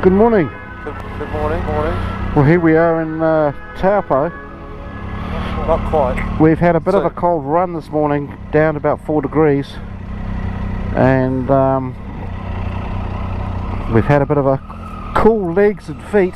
Good morning. Good morning. Well, here we are in Taupo. Not quite. We've had a bit of a cold run this morning, down to about 4 degrees, and we've had a bit of a cool legs and feet.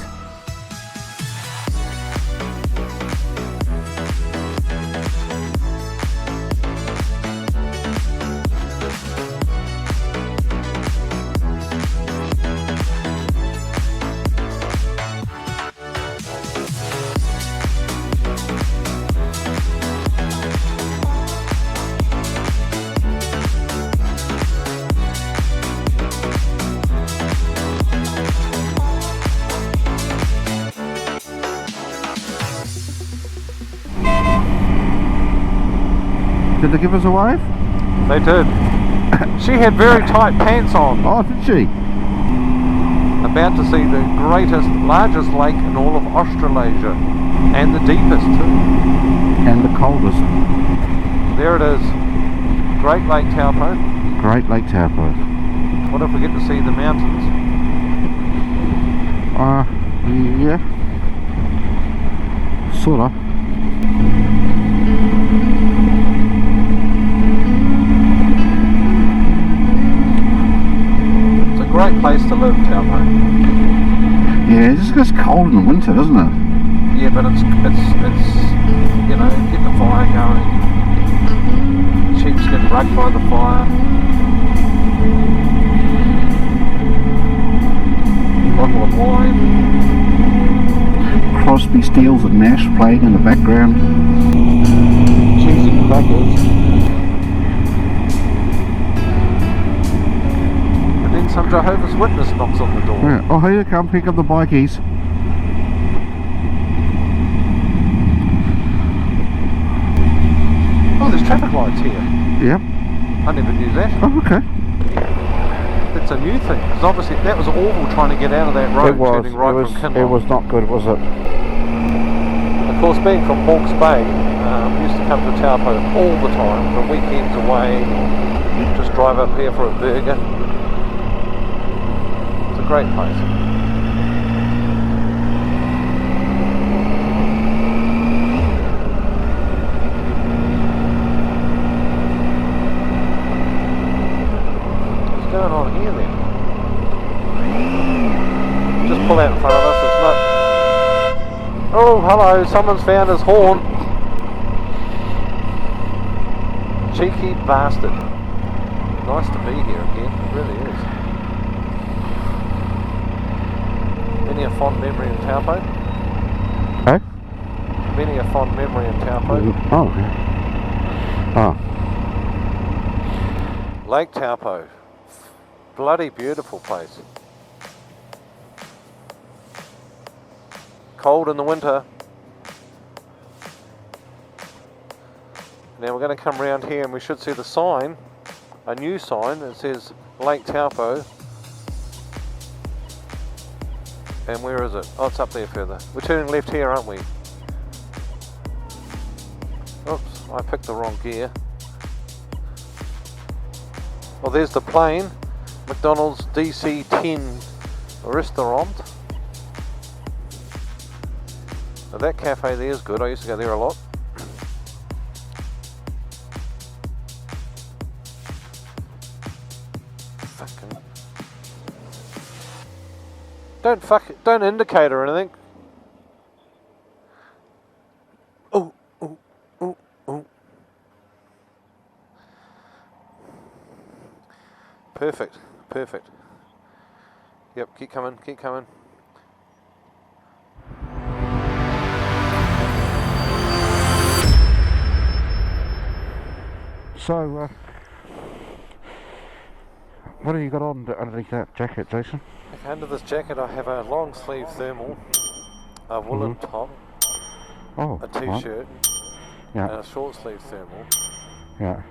Did they give us a wave? They did. She had very tight pants on. Oh, did she? About to see the largest lake in all of Australasia. And the deepest too. And the coldest. There it is. Great Lake Taupo. Great Lake Taupo. What if we get to see the mountains? Yeah. Sorta. Great place to live, Taupo. Yeah, it just gets cold in the winter, doesn't it? Yeah, but it's you know, get the fire going. Sheep's get rugged by the fire. Bottle of wine. Crosby, Stills and Nash playing in the background. Cheesy crackers. Some Jehovah's Witness knocks on the door. Yeah. Oh, here you come, pick up the bikies. Oh, there's traffic lights here. Yep. I never knew that. Oh, okay. It's a new thing, because obviously that was awful trying to get out of that road, turning right from Kinloch. It was not good, was it? Of course, being from Hawke's Bay, used to come to Taupo all the time, for weekends away, just drive up here for a burger. Great place. What's going on here then? Just pull out in front of us, it's not... Oh, hello, someone's found his horn. Cheeky bastard. Nice to be here again, it really is. Many a fond memory in Taupo. Eh? Many a fond memory in Taupo. Oh, okay. Oh. Lake Taupo. Bloody beautiful place. Cold in the winter. Now we're going to come around here and we should see the sign, a new sign that says Lake Taupo. And where is it? Oh, it's up there further. We're turning left here, aren't we? Oops, I picked the wrong gear. Oh, there's the plane. McDonald's DC-10 restaurant. Now that cafe there is good. I used to go there a lot. Don't indicate or anything. Oh. Perfect. Yep, keep coming. So, what have you got on underneath that jacket, Jason? Under this jacket I have a long sleeve thermal, a woolen top, a t-shirt, and a short sleeve thermal, a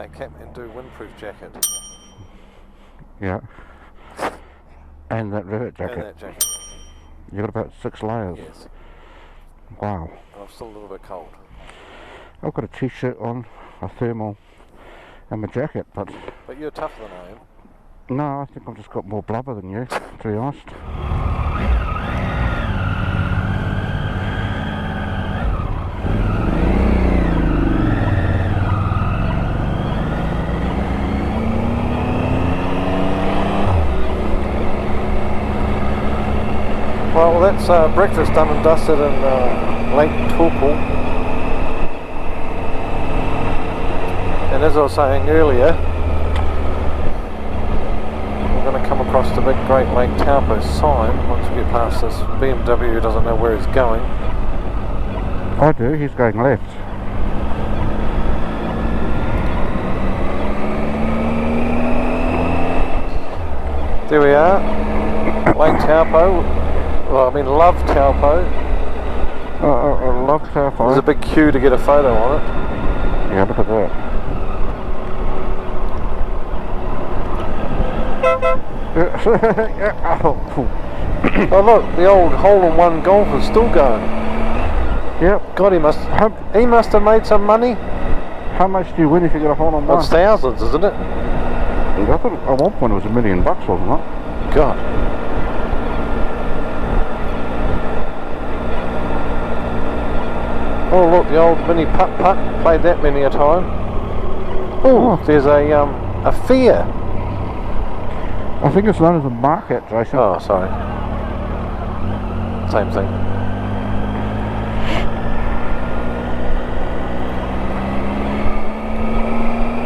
Kathmandu windproof jacket. Yeah. And that rivet jacket. And that jacket. You got about 6 layers. Yes. Wow. I'm still a little bit cold. I've got a t-shirt on, a thermal, and my jacket, but you're tougher than I am. No, I think I've just got more blubber than you, to be honest. Well, that's breakfast done and dusted in Lake Taupo. And as I was saying earlier, we're going to come across the big Great Lake Taupo sign once we get past this BMW. Doesn't know where he's going. I do, he's going left. There we are, Lake Taupo. Well, I mean, love Taupo. I love Taupo. There's a big queue to get a photo on it. Yeah, look at that. Oh look, the old hole-in-one golf is still going. Yep. God, he must have made some money. How much do you win if you get a hole-in-one? It's thousands, isn't it? I thought at one point it was $1 million, wasn't it? God. Oh look, the old mini putt-putt, played that many a time. Oh, there's a fair. I think it's known as a market, Jason. Oh, sorry. Same thing.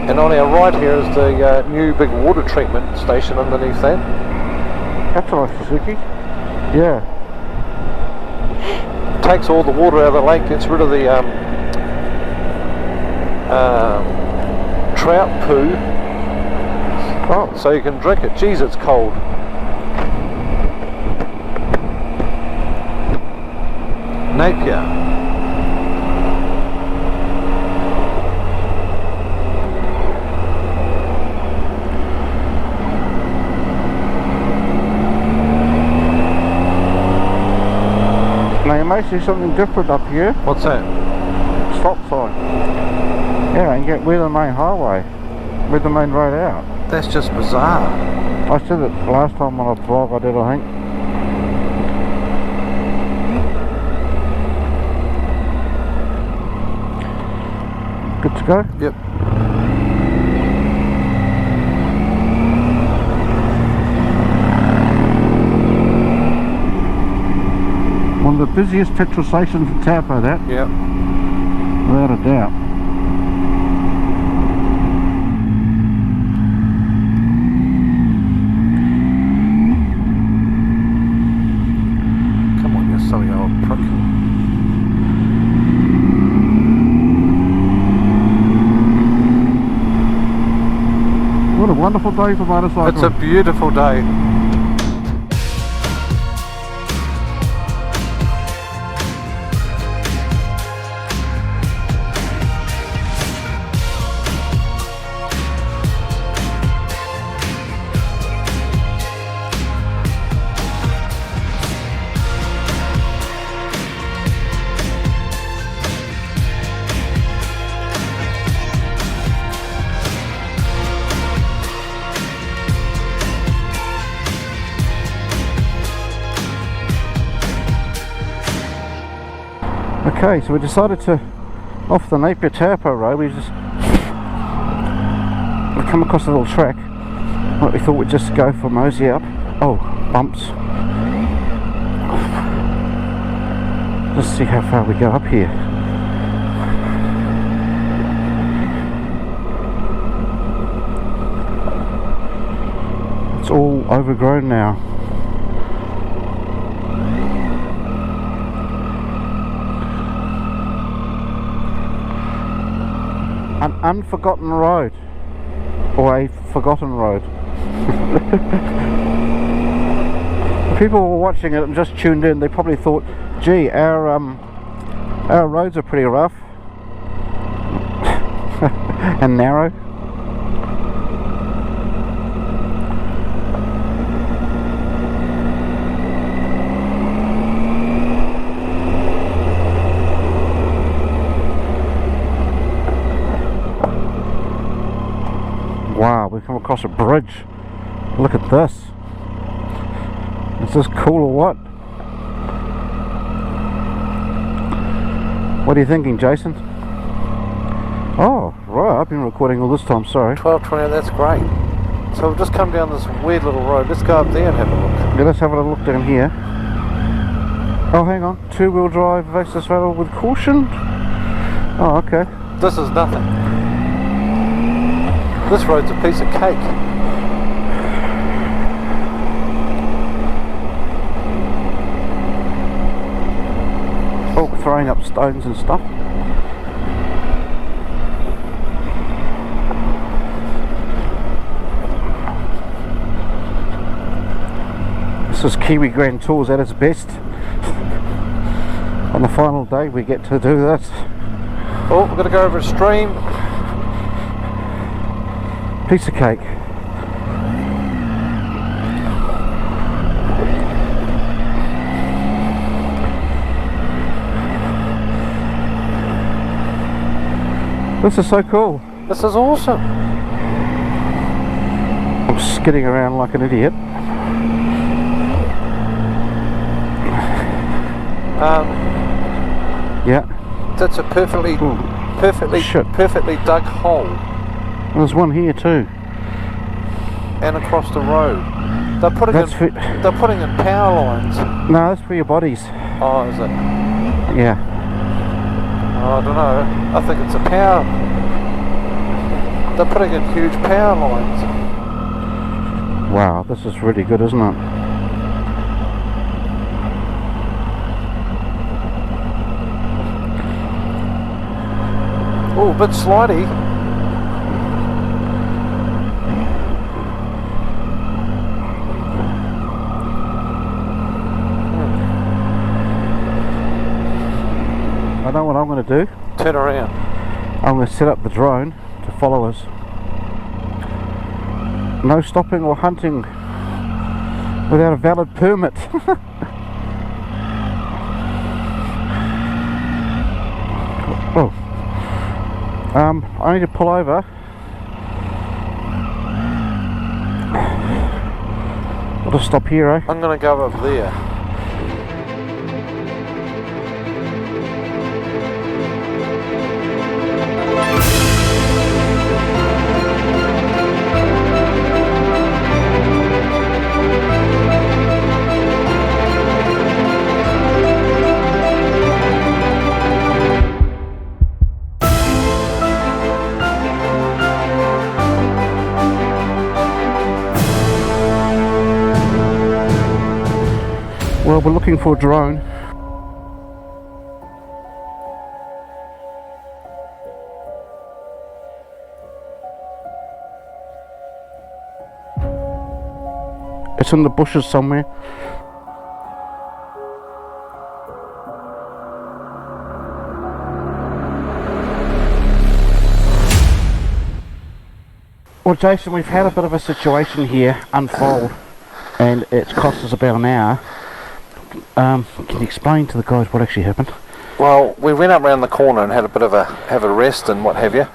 And on our right here is the new big water treatment station underneath that. That's a nice Suzuki. Yeah. Takes all the water out of the lake, gets rid of the trout poo. Oh, so you can drink it. Jeez, it's cold. Napier. Now you may see something different up here. What's that? Stop sign. Yeah, and get with the main highway, with the main road out. That's just bizarre. I said it last time on a vlog I did, I think. Good to go? Yep. One of the busiest petrol stations in Taupo, that. Yep. Without a doubt. Silly old prick. What a wonderful day for motorcycling. It's a beautiful day. Okay, so we decided to, off the Napier Taupo road, we come across a little track. Like we thought we'd just go for mosey up. Oh, bumps. Let's see how far we go up here. It's all overgrown now. An unforgotten road, or a forgotten road. The people who were watching it and just tuned in, they probably thought, gee, our roads are pretty rough and narrow. Wow, we've come across a bridge. Look at this. Is this cool or what? What are you thinking, Jason? Oh, right, I've been recording all this time, sorry. 12:20, that's great. So we've just come down this weird little road. Let's go up there and have a look. Yeah, let's have a look down here. Oh, hang on. 2-wheel drive access rattle with caution? Oh, okay. This is nothing. This road's a piece of cake. Oh, throwing up stones and stuff. This is Kiwi Grand Tours at its best. On the final day we get to do this. Oh, we're going to go over a stream. Piece of cake. This is so cool. This is awesome. I'm skidding around like an idiot. Yeah. That's a perfectly dug hole. There's one here too. And across the road. They're putting in power lines. No, that's for your bodies. Oh, is it? Yeah. Oh, I don't know. I think it's a power. They're putting in huge power lines. Wow, this is really good, isn't it? Oh, a bit slidey. I know what I'm going to do. Turn around. I'm going to set up the drone to follow us. No stopping or hunting without a valid permit. Oh. I need to pull over. I'll just stop here, eh? I'm going to go up there. Well, we're looking for a drone. It's in the bushes somewhere. Well, Jason, we've had a bit of a situation here unfold, and it's cost us about an hour. Can you explain to the guys what actually happened? Well, we went up round the corner and had a bit of a rest and what have you,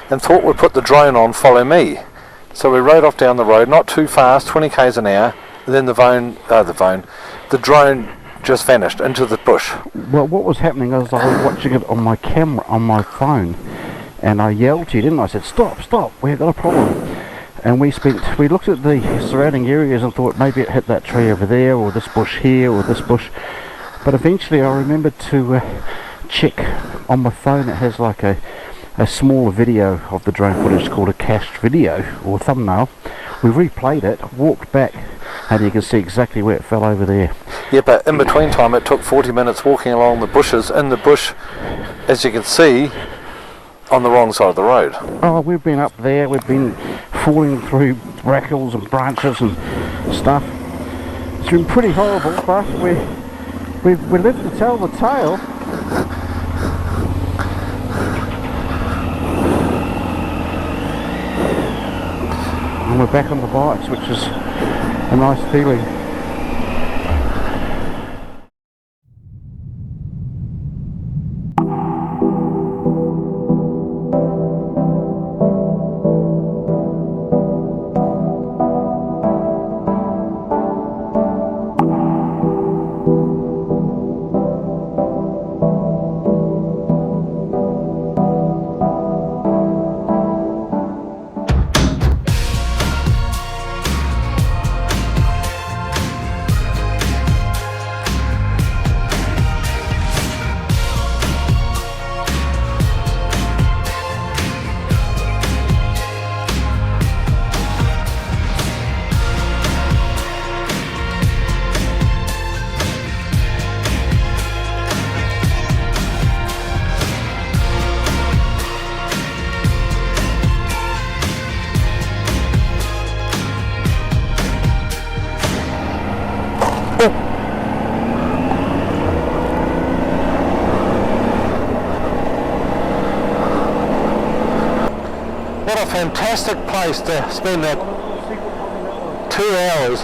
and thought we'd put the drone on, follow me. So we rode off down the road, not too fast, 20 k's an hour, and then the drone just vanished into the bush. Well, what was happening is I was watching it on my camera, on my phone, and I yelled to you, didn't I? I said, stop, we've got a problem. And we looked at the surrounding areas and thought maybe it hit that tree over there, or this bush here, or this bush. But eventually I remembered to check on my phone. It has like a smaller video of the drone footage called a cached video or thumbnail. We replayed it, walked back, and you can see exactly where it fell over there. Yeah, but in between time it took 40 minutes walking along the bushes, in the bush, as you can see, on the wrong side of the road. Oh, we've been up there, we've been falling through brackles and branches and stuff. It's been pretty horrible, but we lived to tell the tale. And we're back on the bikes, which is a nice feeling. fantastic place to spend 2 hours.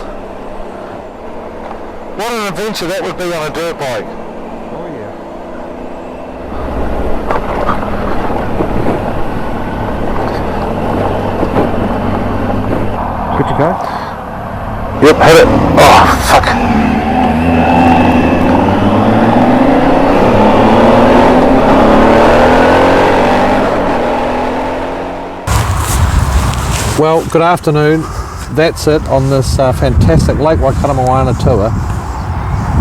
What an adventure that would be on a dirt bike. Oh yeah. Good to go? Yep, hit it. Oh, fuck. Well, good afternoon. That's it on this fantastic Lake Waikaremoana tour.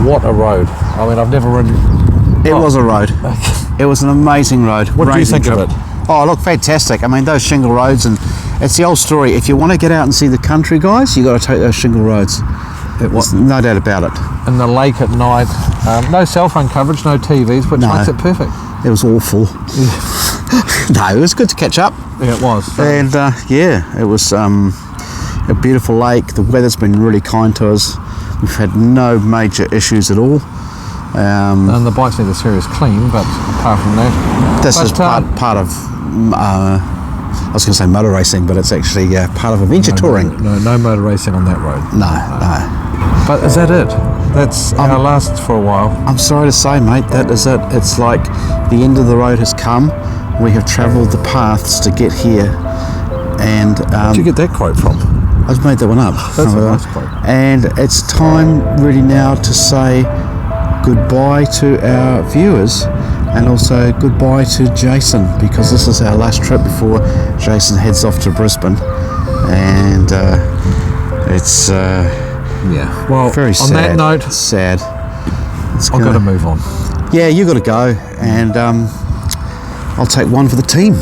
What a road. I mean, I've never ridden... It was a road. It was an amazing road. What do you think of it? Oh, look, fantastic. I mean, those shingle roads, and it's the old story. If you want to get out and see the country, guys, you got to take those shingle roads. There's no doubt about it. And the lake at night, no cell phone coverage, no TVs, which makes it perfect. It was awful. No, it was good to catch up. Yeah, it was. And yeah, it was a beautiful lake. The weather's been really kind to us. We've had no major issues at all. And the bikes need a serious clean, but apart from that... This is part of, I was going to say motor racing, but it's actually part of adventure touring. No motor racing on that road. No. But is that it? That's our last for a while. I'm sorry to say, mate, that is it. It's like the end of the road has come. We have travelled the paths to get here. And where'd you get that quote from? I just made that one up. That's a nice quote. And it's time really now to say goodbye to our viewers, and also goodbye to Jason, because this is our last trip before Jason heads off to Brisbane. And it's well, very sad. On that note, sad. I've got to move on. Yeah, you got to go, and I'll take one for the team.